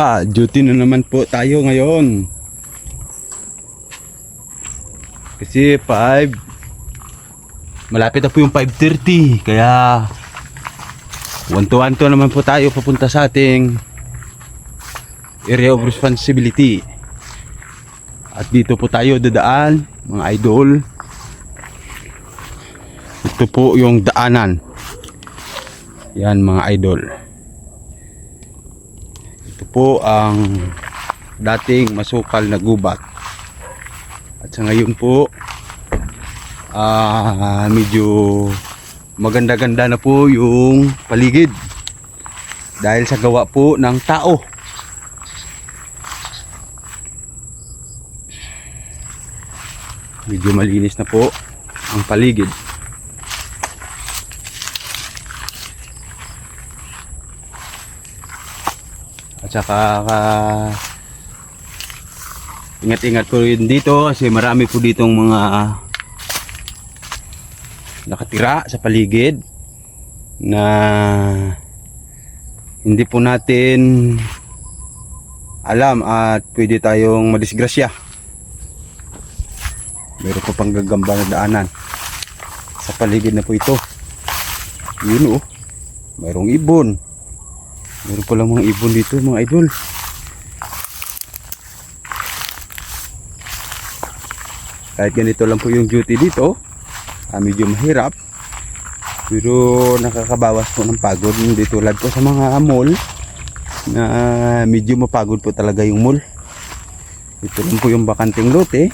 Duty na naman po tayo ngayon. Kasi malapit na po yung 5:30. Kaya 1 to 1 naman po tayo papunta sa ating area of responsibility. At dito po tayo dadaan, mga idol. Ito po yung daanan. Yan mga idol. Ito po ang dating masukal na gubat. At sa ngayon po medyo maganda-ganda na po yung paligid dahil sa gawa po ng tao. Medyo malinis na po ang paligid. At saka ingat-ingat po rin dito kasi marami po ditong mga nakatira sa paligid na hindi po natin alam at pwede tayong madisgrasya. Meron po pang gagamba na daanan sa paligid na po ito. Yun mayroong ibon. Meron pa lang mga ibon dito mga idol. Kahit ganito lang po yung duty dito, medyo mahirap. Pero nakakabawas po ng pagod. Hindi tulad po sa mga mall na medyo mapagod po talaga yung mall. Ito lang po yung bakanting lote.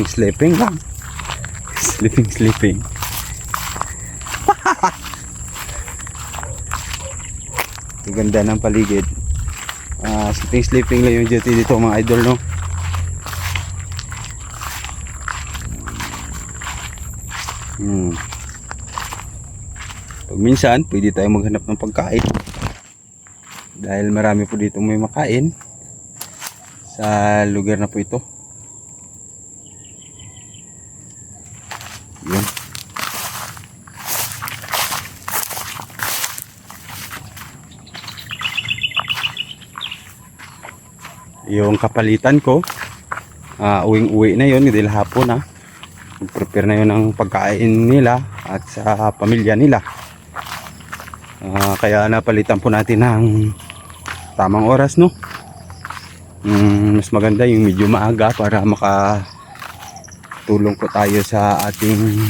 Sleeping lang. Sleeping. Ang ganda ng paligid. Sleeping lang yung duty dito mga idol, no? Pag minsan pwede tayo maghanap ng pagkain dahil marami po dito may makain sa lugar na po ito. Yun. Yung kapalitan ko uwing-uwi na yun dahil hapon na. Prepare na yun ng pagkain nila at sa pamilya nila. Kaya napalitan po natin ng tamang oras, no? Mas maganda yung medyo maaga para makatulong po tayo sa ating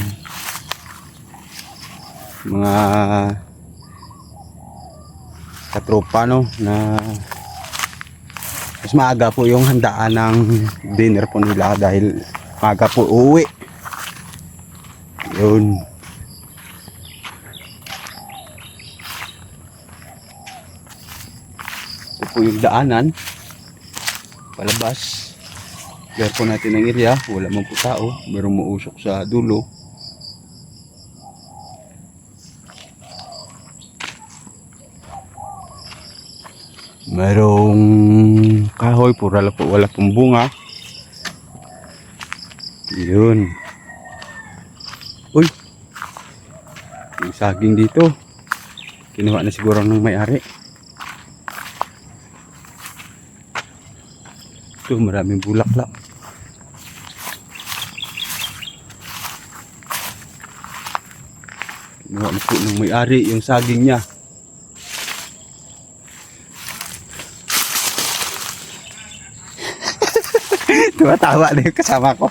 mga katropa, no? Na mas maaga po yung handaan ng dinner po nila dahil maaga po uuwi. Yun. Ito po yung daanan palabas. Clear po natin ang area. Wala man po tao. Merong mausok sa dulo. Merong kahoy. Wala pong bunga. Yun. Uy, yung saging dito kinuha na siguro ng may-ari. Ito maraming bulaklak. Kinuha na po ng may-ari yung saging niya. Tumatawa na yung kasama ko.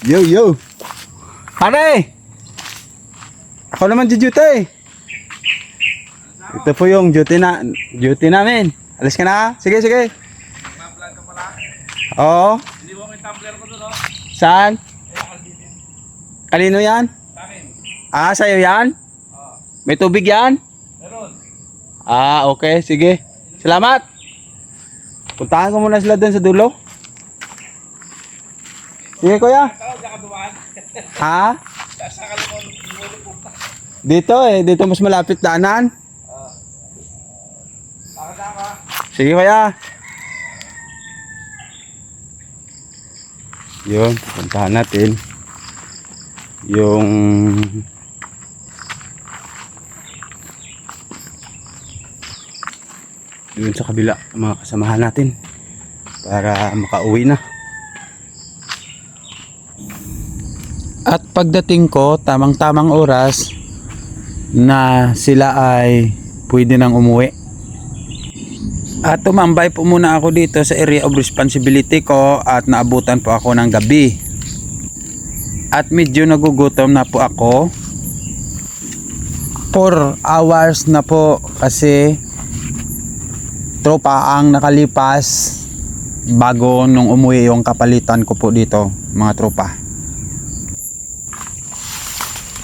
Yo pare, ako naman duty. Ito po yung duty namin. Alis ka na? Sige. Mag-vlog ka pala? Oo. Hindi mo yung tumbler ko doon, no? Saan? Kanino yan? Sa akin. Sa'yo yan? May tubig yan? Meron. Okay, sige. Salamat. Puntahan ko muna sila dun sa dulo. Sige kuya. Tawag ka dumaan. Ha? Sa kalimon punta. Dito mas malapit daanan. Taka. Sige kuya. Yun, puntahan natin yung doon sa kabila mga kasamahan natin para makauwi na. At pagdating ko, tamang-tamang oras na sila ay pwede nang umuwi. At tumambay po muna ako dito sa area of responsibility ko at naabutan po ako ng gabi. At medyo nagugutom na po ako. 4 hours na po kasi tropa ang nakalipas bago nung umuwi yung kapalitan ko po dito mga tropa.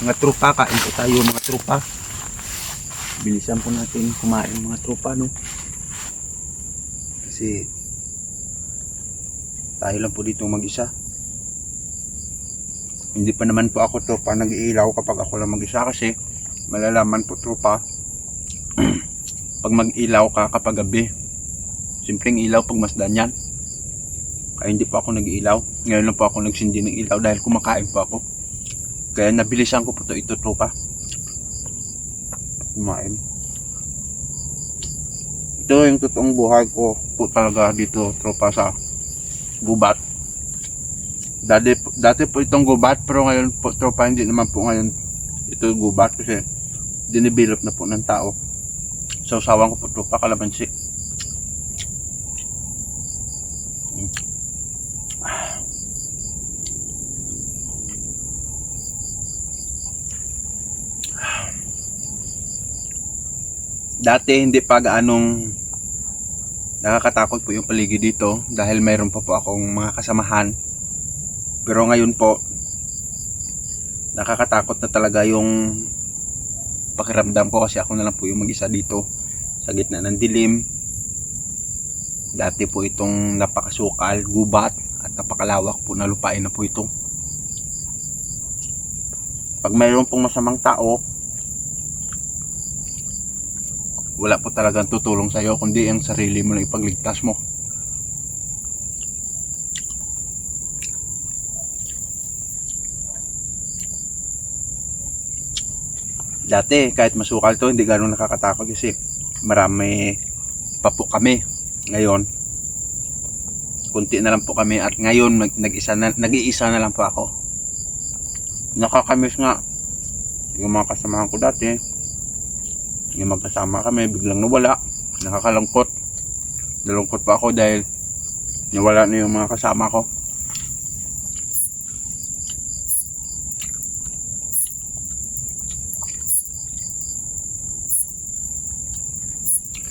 Mga tropa, kain po tayo mga tropa. Bilisan po natin kumain mga tropa, no? Kasi tayo lang po dito mag-isa. Hindi pa naman po ako tropa nag-iilaw kapag ako lang mag-isa kasi malalaman po tropa pag mag-ilaw ka kapag gabi. Simpleng ilaw pag masdan yan. Kaya hindi po ako nag-iilaw. Ngayon lang po ako nagsindi ng ilaw dahil kumakain po ako. Kaya nabilisan ko po ito tropa. Kumain. Ito yung totoong buhay ko po talaga dito tropa sa gubat. Dati po itong gubat pero ngayon po tropa hindi naman po ngayon ito gubat kasi dinidevelop na po ng tao. Sausawan ko po tropa kalamansi. Dati hindi pa gaanong nakakatakot po yung paligid dito dahil mayroon pa po akong mga kasamahan. Pero ngayon po nakakatakot na talaga yung pakiramdam ko kasi ako na lang po yung mag-isa dito sa gitna ng dilim. Dati po itong napakasukal, gubat at napakalawak po na lupain na po ito. Pag mayroon pong masamang tao, wala po talagang tutulong sa iyo kundi ang sarili mo lang ipagligtas mo. Dati kahit masukal to hindi ganoon nakakatakot kasi marami pa po kami. Ngayon kunti na lang po kami at ngayon nag-iisa na lang po ako. Nakakamiss nga yung mga kasamahan ko dati. Yung magkasama kami biglang nawala, nakakalungkot. Nalungkot pa ako dahil nawala na yung mga kasama ko.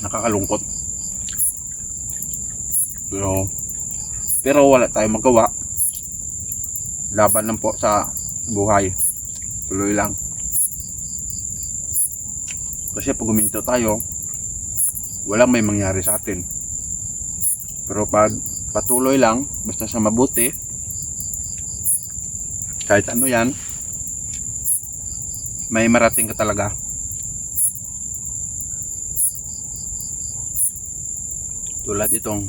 Nakakalungkot. Pero wala tayong magawa. Laban lang po sa buhay. Tuloy lang. Kasi pag guminto tayo, walang may mangyari sa atin. Pero pag patuloy lang, basta sa mabuti, kahit ano yan, may marating ka talaga. Tulad ito,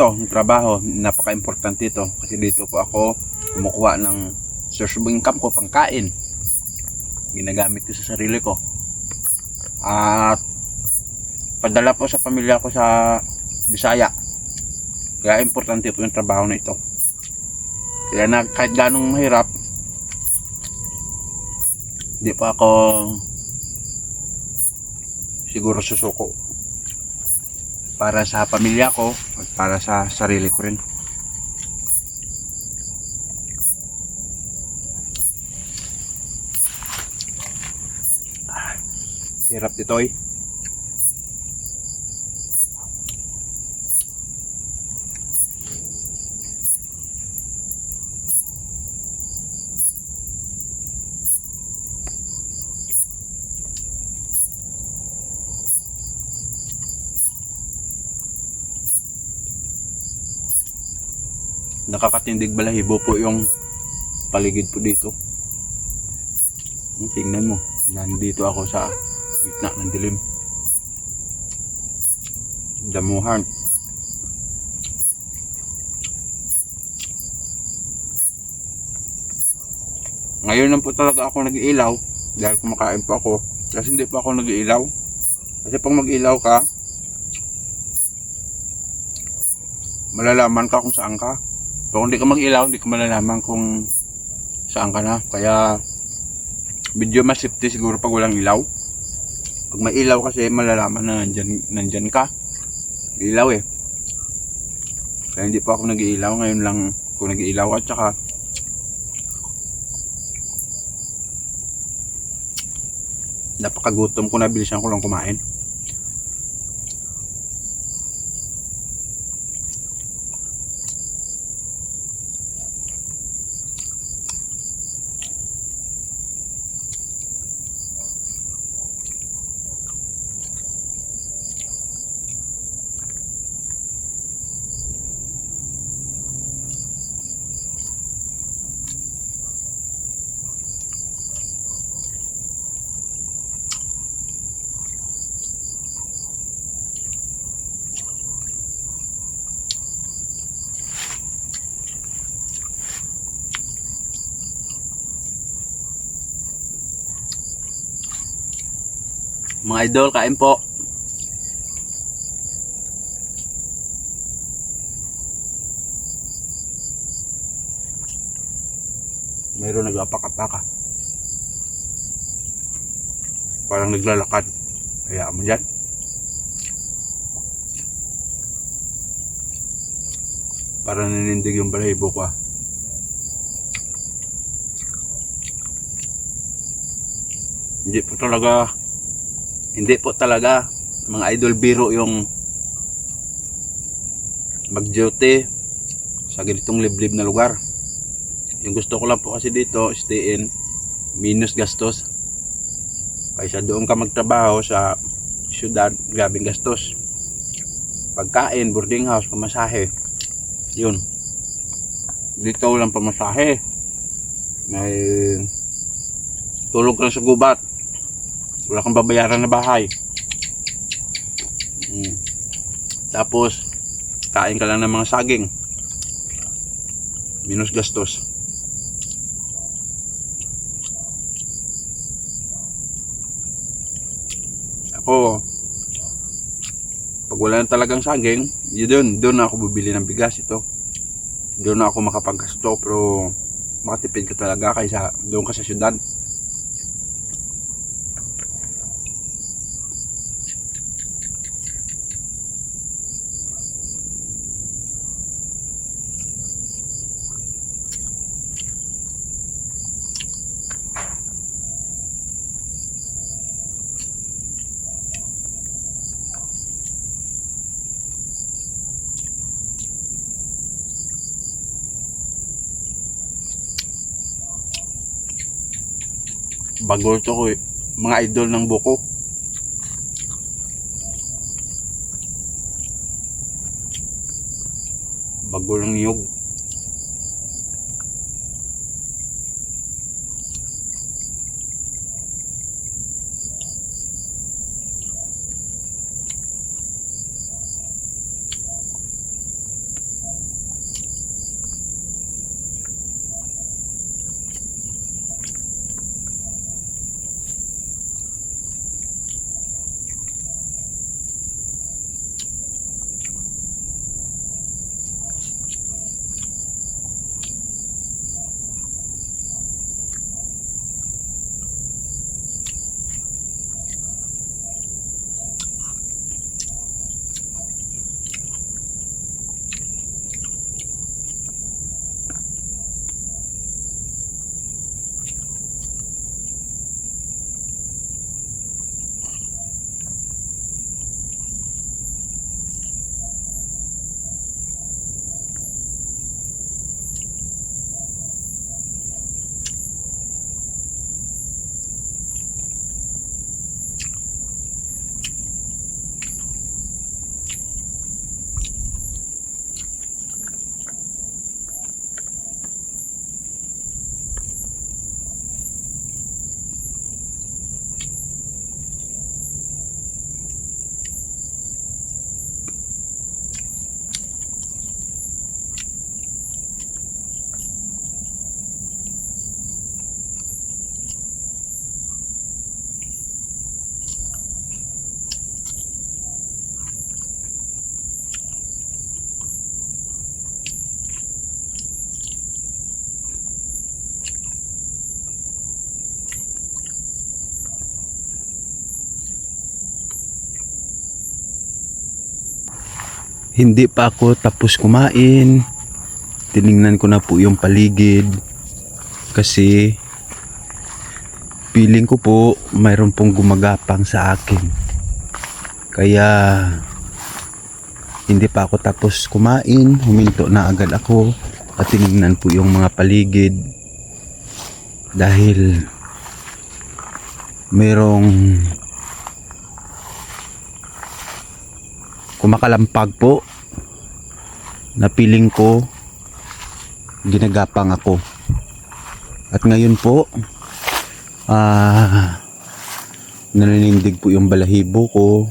yung trabaho, napaka-importante ito. Kasi dito po ako kumukuha ng source of income ko, pangkain. Ginagamit ko sa sarili ko at padala po sa pamilya ko sa Bisaya. Kaya importante po yung trabaho na ito. Kaya na kahit ganong mahirap, di pa ako siguro susuko para sa pamilya ko at para sa sarili ko rin. Hirap dito eh. Nakakatindig balahibo po yung paligid po dito. Tingnan mo, nandito ako sa gitna ng dilim. Damuhan. Ngayon lang po talaga ako nag-iilaw dahil kumakain po ako. Kasi hindi pa ako nag-iilaw. Kasi pag mag-ilaw ka, malalaman ka kung saan ka. So kung hindi ka mag-ilaw, hindi ka malalaman kung saan ka na. Kaya medyo mas safety siguro pag walang ilaw. Pag may ilaw kasi malalaman na nandyan ka. Ilaw eh. Kaya hindi pa ako nag-iilaw. Ngayon lang ako nag-iilaw. At saka napakagutom ko, nabilisan ko lang kumain. Mga idol, kain po. Mayroon nag-apak-apaka. Parang naglalakad. Kaya mo dyan. Parang nanindig yung balahibo ko ah. Hindi po talaga mga idol biro yung mag-duty sa ganitong liblib na lugar. Yung gusto ko lang po kasi dito, stay in, minus gastos. Kaysa doon ka magtrabaho sa syudad, grabing gastos. Pagkain, boarding house, pamasahe. Yun. Dito walang pamasahe. May tulog ka lang sa gubat. Wala kang babayaran na bahay. Tapos kain ka lang ng mga saging. Minus gastos. Ako, pag wala na talagang saging, doon ako bibili ng bigas ito. Doon ako makapaggasto, pero makatipid ka talaga kaysa doon ka sa syudad. Bagol to ko eh. Mga idol ng buko. Bagol ng niyog. hindi pa ako tapos kumain. Tiningnan ko na po yung paligid kasi feeling ko po mayroon pong gumagapang sa akin. Kaya hindi pa ako tapos kumain, huminto na agad ako at tiningnan po yung mga paligid dahil mayroong kumakalampag po na feeling ko ginagapang ako. At ngayon po naninindig po yung balahibo ko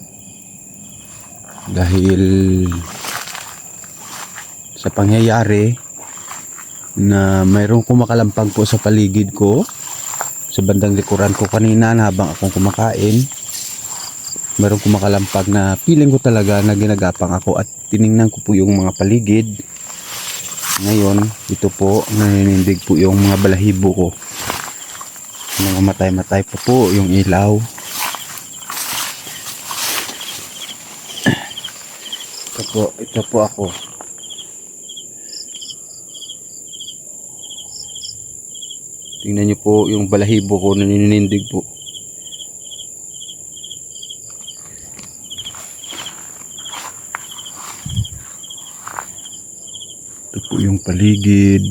dahil sa pangyayari na mayroong kumakalampag po sa paligid ko sa bandang likuran ko kanina na habang akong kumakain. Mayroong kumakalampag na feeling ko talaga na ginagapang ako at tiningnan ko po yung mga paligid. Ngayon, ito po, naninindig po yung mga balahibo ko. Nangamatay-matay pa po yung ilaw. Ito po ako. Tingnan niyo po yung balahibo ko, naninindig po. Ito po yung paligid.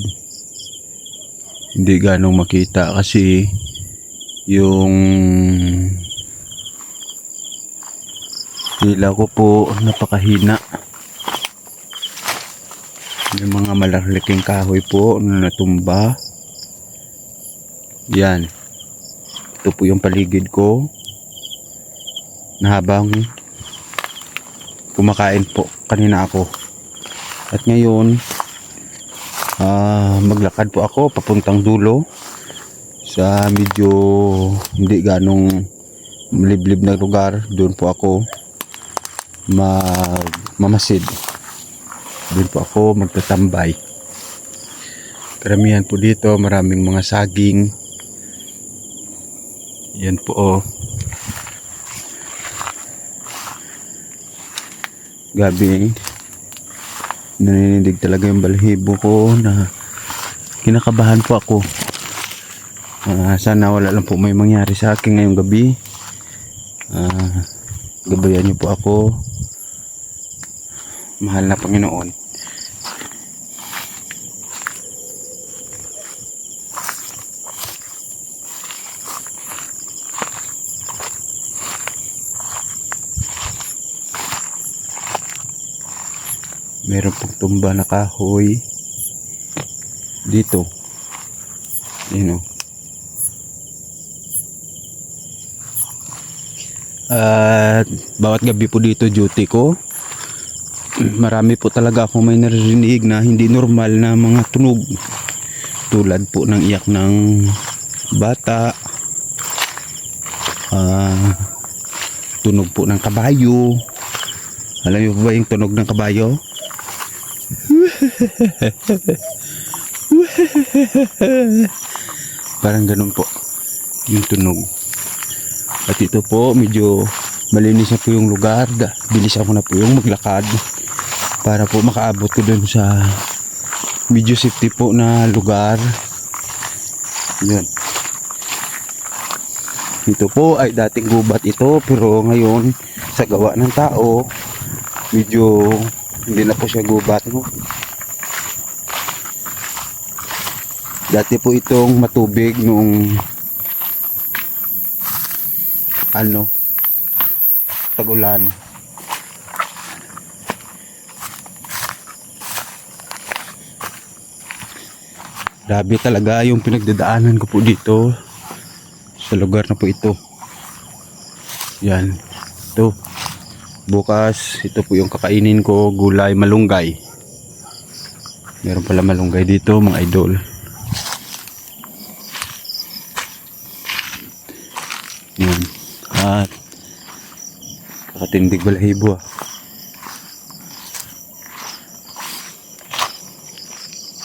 Hindi ganong makita kasi yung ilaw ko po napakahina. May mga malalaking kahoy po na natumba. Yan. Ito po yung paligid ko na habang kumakain po kanina ako. At ngayon maglakad po ako papuntang dulo sa medyo hindi ganong maliblib na lugar. Doon po ako mamasid. Doon po ako magtatambay. Karamihan po dito maraming mga saging. Yan po oh. Gabi naninindig talaga yung balahibo ko na kinakabahan po ako. Sana wala lang po may mangyari sa akin ngayong gabi. Gabayan niyo po ako, mahal na Panginoon. Meron pong tumba na kahoy dito. At bawat gabi po dito duty ko. Marami po talaga akong may naririnig na hindi normal na mga tunog. Tulad po ng iyak ng bata. Tunog po ng kabayo. Alam niyo ba yung tunog ng kabayo? Parang ganun po yung tunog. At ito po medyo malinis na po yung lugar. Bilisan ko na po yung maglakad para po makaabot ko dun sa medyo safety po na lugar. Yan. Ito po ay dating gubat ito, pero ngayon sa gawa ng tao medyo hindi na po siya gubat, no? Dati po itong matubig nung tag-ulan. Grabe talaga yung pinagdadaanan ko po dito sa lugar na po ito. Yan. Ito. Bukas, ito po yung kakainin ko, gulay malunggay. Meron pala malunggay dito, mga idol. Yan. At kakatindig balahibo ah.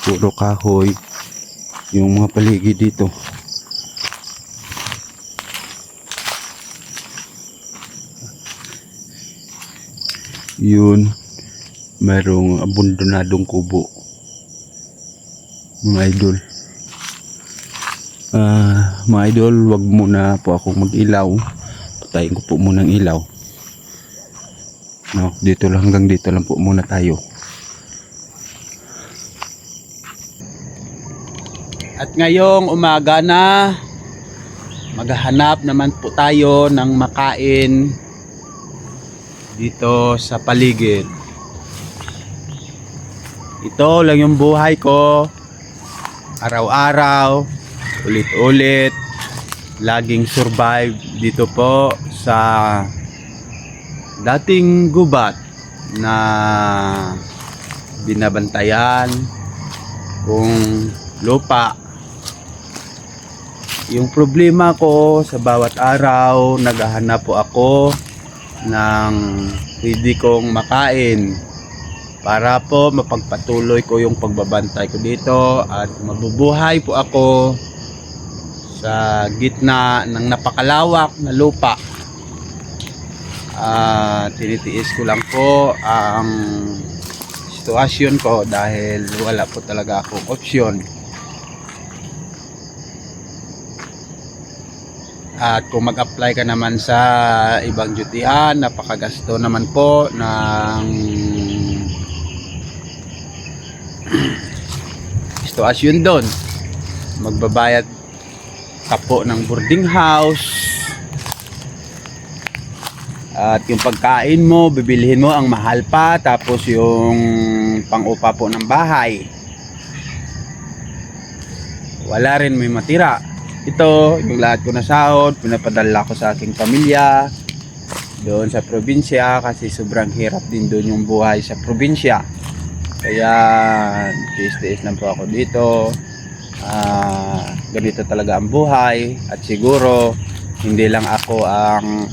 Puro kahoy yung mga paligid dito. Yun. mayroong abundonadong kubo, mga idol. Mga idol, wag muna po akong mag-ilaw. Patayin ko po muna ang ilaw. No, dito lang, hanggang dito lang po muna tayo. At ngayong umaga na, maghahanap naman po tayo ng makain dito sa paligid. Ito lang yung buhay ko, araw-araw, ulit-ulit, laging survive dito po sa dating gubat na binabantayan kung lupa. Yung problema ko sa bawat araw, naghahanap po ako ng pwede kong makain para po mapagpatuloy ko yung pagbabantay ko dito at mabubuhay po ako sa gitna ng napakalawak na lupa. Tinitiis ko lang po ang sitwasyon ko dahil wala po talaga akong opsyon. At kung mag-apply ka naman sa ibang dutihan, napakagasto naman po ng sitwasyon doon. Magbabayad ka po ng boarding house. At yung pagkain mo, bibilihin mo ang mahal pa. Tapos yung pang-upa po ng bahay, wala rin may matira. Ito, yung lahat ko na sahod, pinapadala ko sa aking pamilya doon sa probinsya kasi sobrang hirap din doon yung buhay sa probinsya. Kaya tiis-tiis lang po ako dito. Ganito talaga ang buhay at siguro hindi lang ako ang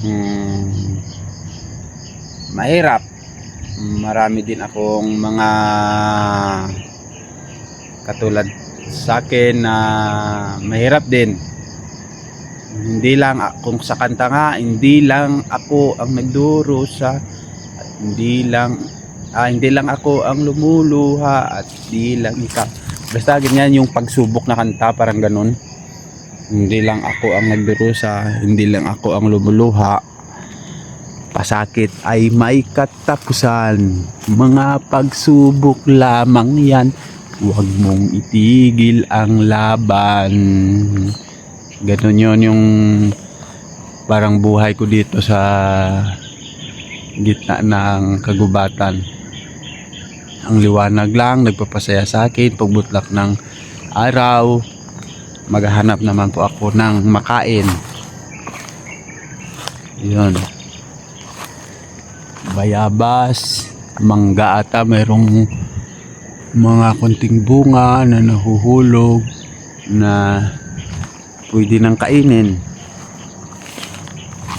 mahirap. Marami din akong mga katulad sa akin na mahirap din. Hindi lang kung sa kanta nga, hindi lang ako ang nagdurusa at hindi lang ako ang lumuluha at di lang ikaw. Basta ganyan yung pagsubok na kanta, parang ganun. Hindi lang ako ang nagdurusa, hindi lang ako ang lumuluha. Pasakit ay may katapusan, mga pagsubok lamang yan. Huwag mong itigil ang laban. Ganun yun yung parang buhay ko dito sa gitna ng kagubatan. Ang liwanag lang nagpapasaya sa akin. Pagbutlak ng araw, maghahanap naman po ako ng makain. Yun, bayabas, mangga ata, mayroong mga konting bunga na nahuhulog na pwede nang kainin.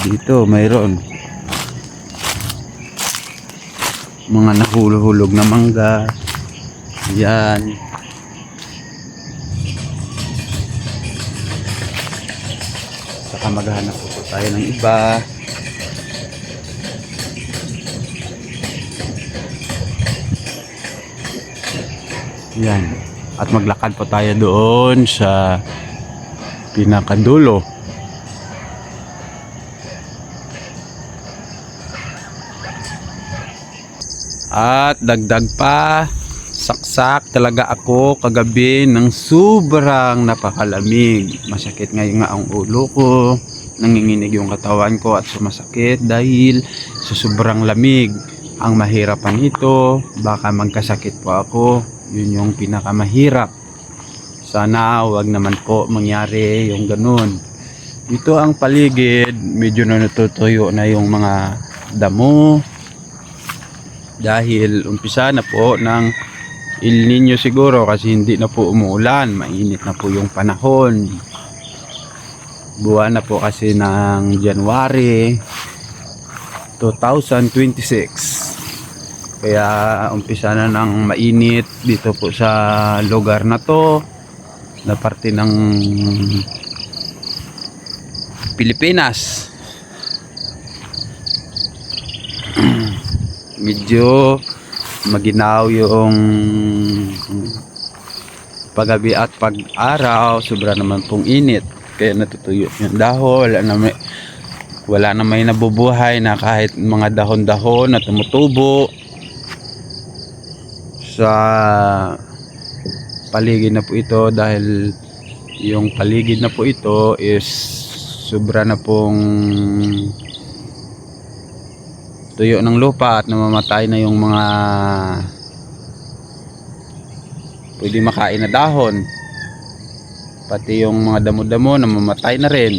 Dito mayroon mga nahulog na mangga. Yan. Saka maghahanap po tayo ng iba. Yan. At maglakad po tayo doon sa pinakadulo. At dagdag pa, saksak talaga ako kagabi ng sobrang napakalamig. Masakit ngayon nga ang ulo ko, nanginginig yung katawan ko at sumasakit dahil sa sobrang lamig. Ang mahirapan ito, baka magkasakit po ako. Yun yung pinakamahirap. Sana wag naman po mangyari yung ganun. Dito ang paligid, medyo na natutuyo na yung mga damo. Dahil umpisa na po ng El Nino siguro kasi hindi na po umuulan. Mainit na po yung panahon. Buwan na po kasi ng January 2026. Kaya umpisa na ng mainit dito po sa lugar na to, na parte ng Pilipinas. Medyo maginaw yung paggabi at pag-araw, sobra naman pong init, kaya natutuyo yung dahon, wala na may nabubuhay na kahit mga dahon-dahon na tumutubo sa paligid na po ito, dahil yung paligid na po ito is sobra na pong tuyo ng lupa at namamatay na yung mga pwede makain na dahon, pati yung mga damo-damo namamatay na rin.